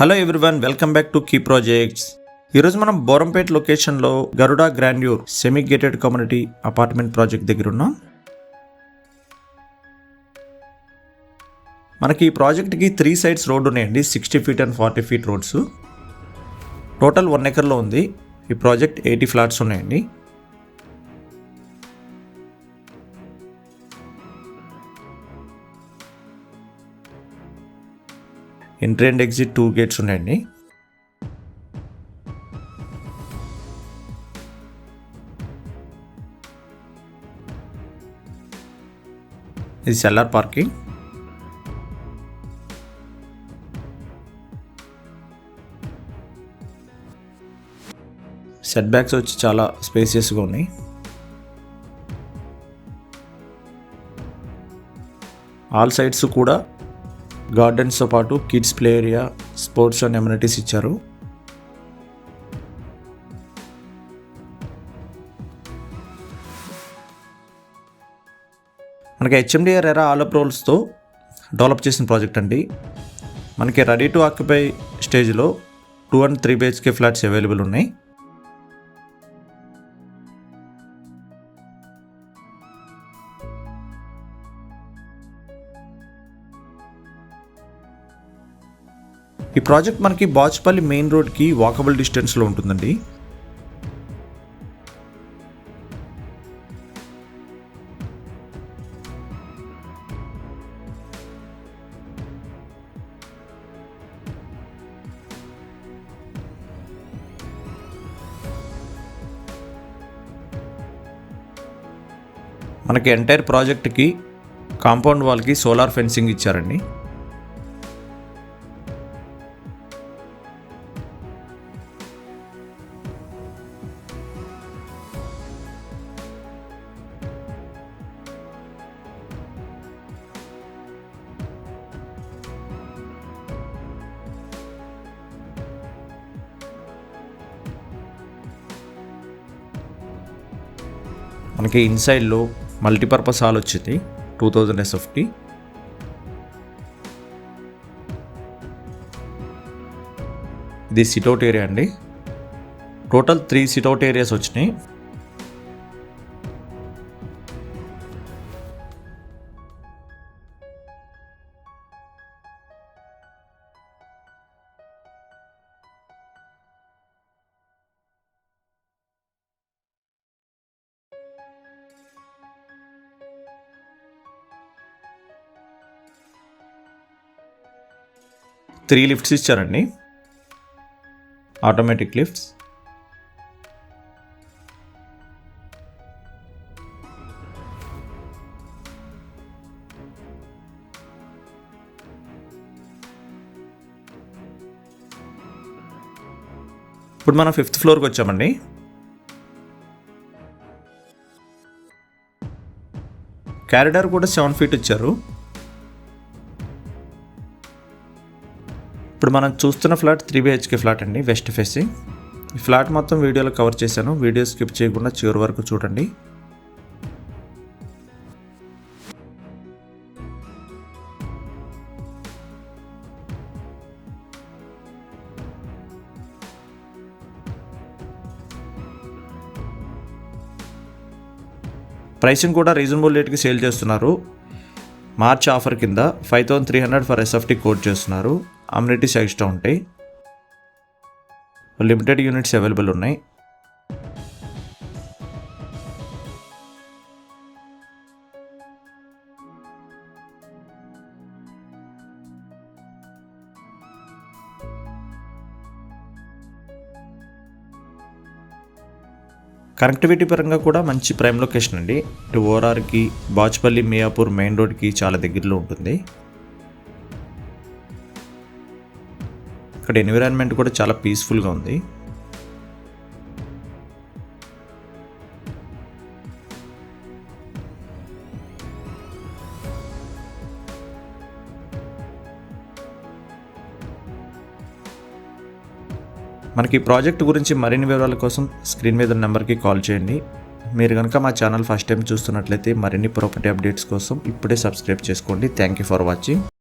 Hello everyone, welcome back to key projects. ఈరోజు మనం బోరంపేట్ లొకేషన్లో Garuda grandeur semi gated community apartment project దగ్గర ఉన్నాం. మనకి ఈ ప్రాజెక్ట్కి 3 సైడ్స్ రోడ్డు ఉన్నాయండి. 60 feet and 40 feet roads. Total 1 ఎకర్లో ఉంది. ఈ ప్రాజెక్ట్ 80 ఫ్లాట్స్ ఉన్నాయండి. ఎంట్రీ అండ్ ఎగ్జిట్ 2 గేట్స్ ఉన్నాయండి. ఇది సెల్లార్ పార్కింగ్. సెట్ బ్యాక్స్ వచ్చి చాలా స్పేసియస్గా ఉన్నాయి. ఆల్ సైడ్స్ కూడా గార్డెన్స్తో పాటు kids play area, sports and amenities ఇచ్చారు. మనకి హెచ్ఎండిఆర్ ఎరా ఆల్ అప్రూవల్స్తో డెవలప్ చేసిన ప్రాజెక్ట్ అండి. మనకి రెడీ టు ఆక్యుపై స్టేజ్లో 2 and 3 BHK ఫ్లాట్స్ అవైలబుల్ ఉన్నాయి. ఈ ప్రాజెక్ట్ మనకి బాచ్పల్లి మెయిన్ రోడ్కి వాకబుల్ డిస్టెన్స్లో ఉంటుందండి. మనకి ఎంటైర్ ప్రాజెక్ట్కి కాంపౌండ్ వాల్కి సోలార్ ఫెన్సింగ్ ఇచ్చారండి. మనకి ఇన్సైడ్లో మల్టీపర్పస్ హాల్ వచ్చింది 2000 SFT. ఇది సిట్అవుట్ ఏరియా అండి. టోటల్ 3 సిట్అవుట్ ఏరియాస్ వచ్చినాయి. త్రీ లిఫ్ట్స్ ఇచ్చారండి, ఆటోమేటిక్ లిఫ్ట్స్. ఇప్పుడు మనం 5th ఫ్లోర్కి వచ్చామండి. క్యారిడార్ కూడా 7 feet ఇచ్చారు. ఇప్పుడు మనం చూస్తున్న ఫ్లాట్ 3 BHK ఫ్లాట్ అండి, వెస్ట్ ఫేసింగ్. ఈ ఫ్లాట్ మొత్తం వీడియోలో కవర్ చేశాను. వీడియో స్కిప్ చేయకుండా చివరి వరకు చూడండి. ప్రైసింగ్ కూడా రీజనబుల్ రేట్కి సేల్ చేస్తున్నారు. మార్చ్ ఆఫర్ కింద 5300 ఫర్ SFT కోట్ చేస్తున్నారు. అమ్యూనిటీస్ ఎక్స్ట్రా ఉంటాయి. లిమిటెడ్ యూనిట్స్ అవైలబుల్ ఉన్నాయి. కనెక్టివిటీ పరంగా కూడా మంచి ప్రైమ్ లొకేషన్ అండి. ఇటు ఓఆర్ఆర్కి, బాచ్పల్లి, మియాపూర్ మెయిన్ రోడ్కి చాలా దగ్గరలో ఉంటుంది. ఇక్కడ ఎన్విరాన్మెంట్ కూడా చాలా పీస్ఫుల్గా ఉంది. మనకి ఈ ప్రాజెక్ట్ గురించి మరిన్ని వివరాల కోసం స్క్రీన్ మీద నెంబర్కి కాల్ చేయండి. మీరు కనుక మా ఛానల్ ఫస్ట్ టైం చూస్తున్నట్లయితే మరిన్ని ప్రాపర్టీ అప్డేట్స్ కోసం ఇప్పుడే సబ్స్క్రైబ్ చేసుకోండి. Thank you for watching.